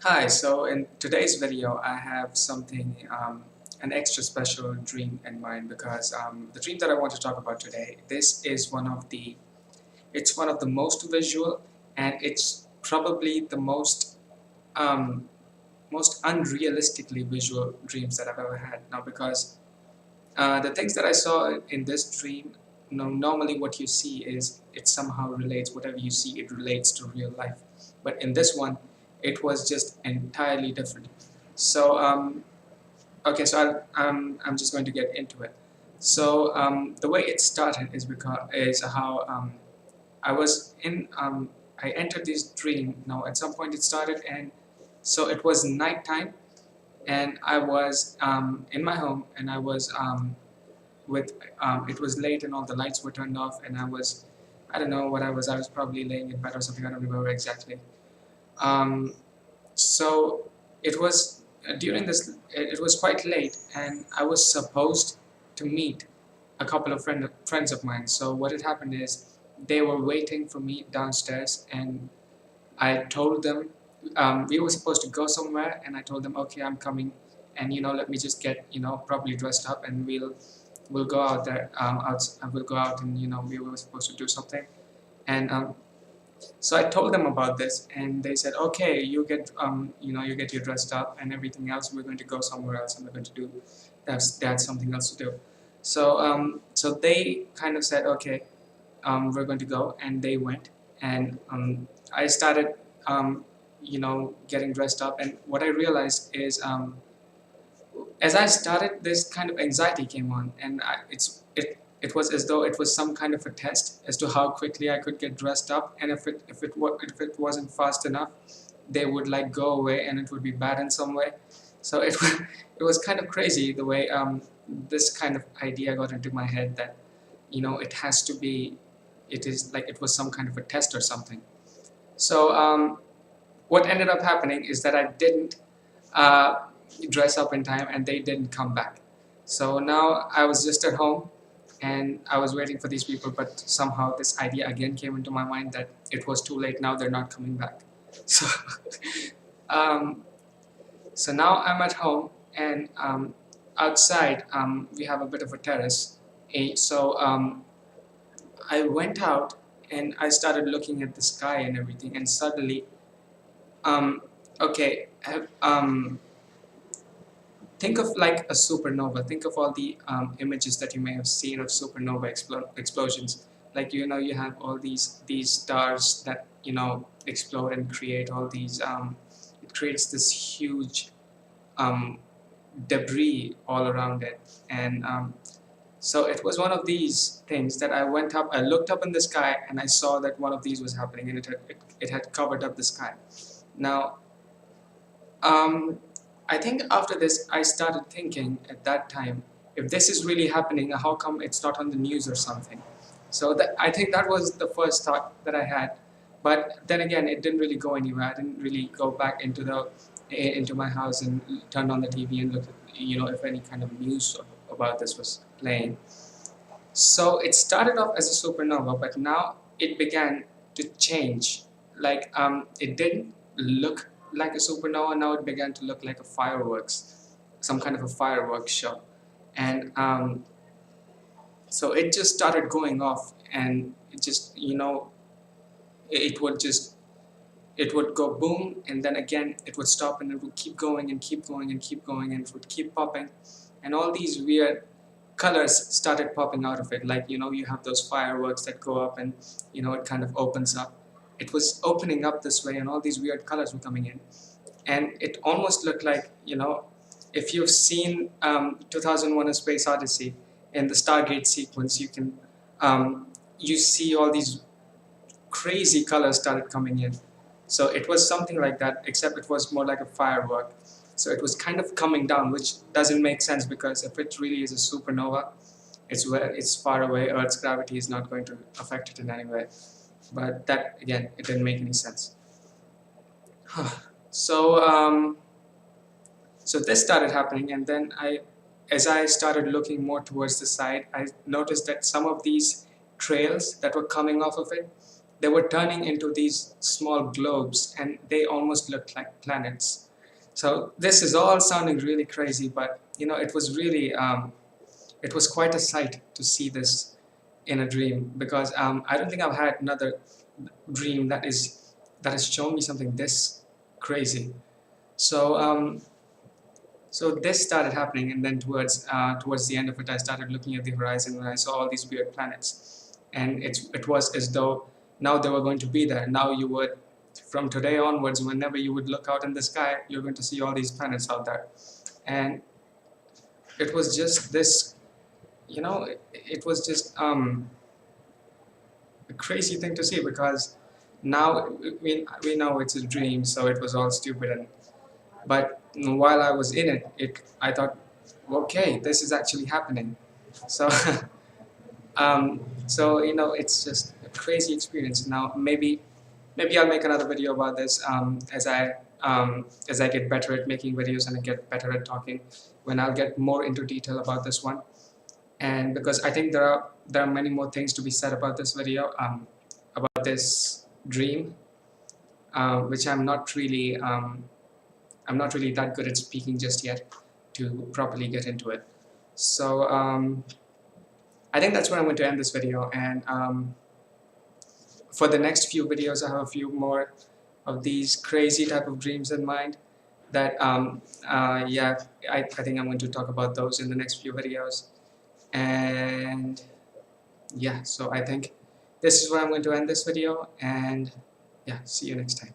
Hi, so in today's video, I have an extra special dream in mind because the dream that I want to talk about today, this is it's one of the most visual, and it's probably the um, most unrealistically visual dreams that I've ever had. Now, because the things that I saw in this dream, normally what you see is it somehow relates, whatever you see, it relates to real life. But in this one, it was just entirely different. So, okay, so I'm just going to get into it. So, the way it started is how I was in, I entered this dream. Now, at some point it started, and so it was nighttime, and I was in my home, and I was with it was late and all the lights were turned off, and I don't know what I was probably laying in bed or something. I don't remember exactly. um, so it was during this it was quite late, and I was supposed to meet a couple of friends of mine. So what had happened is they were waiting for me downstairs, and I told them we were supposed to go somewhere, and I told them, okay, I'm coming, and let me just get properly dressed up, and we'll go out there. We'll go out, and we were supposed to do something, and so I told them about this, and they said, okay, you get your dressed up and everything else. We're going to go somewhere else, and we're going to do that's something else to do. So they kind of said, okay, we're going to go, and they went, and I started, getting dressed up, and what I realized is, as I started, this kind of anxiety came on, and it was as though it was some kind of a test as to how quickly I could get dressed up, and if it wasn't fast enough, they would like go away, and it would be bad in some way. So it was kind of crazy the way this kind of idea got into my head that it has to be, it is like it was some kind of a test or something. So what ended up happening is that I didn't uh, dress up in time, and they didn't come back. So now I was just at home, and I was waiting for these people, but somehow this idea again came into my mind that it was too late now, they're not coming back. So, um, so now I'm at home, and outside we have a bit of a terrace. So I went out, and I started looking at the sky and everything, and suddenly, um, okay, think of like a supernova. Think of all the images that you may have seen of supernova explosions. Like you have all these stars that explode and create all these. It creates this huge um, debris all around it, and so it was one of these things that I went up. I looked up in the sky, and I saw that one of these was happening, and it had covered up the sky. Now, um, I think after this, I started thinking at that time, if this is really happening, how come it's not on the news or something? So I think that was the first thought that I had. But then again, it didn't really go anywhere. I didn't really go back into my house and turn on the TV and look at, if any kind of news about this was playing. So it started off as a supernova, but now it began to change. Like it didn't look like a supernova. Now it began to look like a fireworks, some kind of a fireworks show, and so it just started going off, and it just it would just it would go boom, and then again it would stop, and it would keep going and keep going and keep going, and it would keep popping, and all these weird colors started popping out of it. Like you have those fireworks that go up, and it kind of opens up. It was opening up this way, and all these weird colors were coming in, and it almost looked like, if you've seen 2001: A Space Odyssey, in the Stargate sequence, you see all these crazy colors started coming in. So it was something like that, except it was more like a firework. So it was kind of coming down, which doesn't make sense, because if it really is a supernova, it's far away. Earth's gravity is not going to affect it in any way. But that again, it didn't make any sense. So so this started happening, and then as I started looking more towards the side, I noticed that some of these trails that were coming off of it, they were turning into these small globes, and they almost looked like planets. So this is all sounding really crazy, but it was really it was quite a sight to see this in a dream, because I don't think I've had another dream that has shown me something this crazy. So so this started happening, and then towards the end of it, I started looking at the horizon, and I saw all these weird planets, and it was as though now they were going to be there. Now you would, from today onwards, whenever you would look out in the sky, you're going to see all these planets out there, and it was just this, it was just a crazy thing to see, because now we know it's a dream, so it was all stupid, and but while I was in it, I thought, okay, this is actually happening. So so it's just a crazy experience. Now maybe I'll make another video about this as I get better at making videos and I get better at talking, when I'll get more into detail about this one. And because I think there are many more things to be said about this video, about this dream, which I'm not really that good at speaking just yet to properly get into it. So I think that's where I'm going to end this video, and for the next few videos I have a few more of these crazy type of dreams in mind that yeah, I think I'm going to talk about those in the next few videos. And yeah, so I think this is where I'm going to end this video, and yeah, see you next time.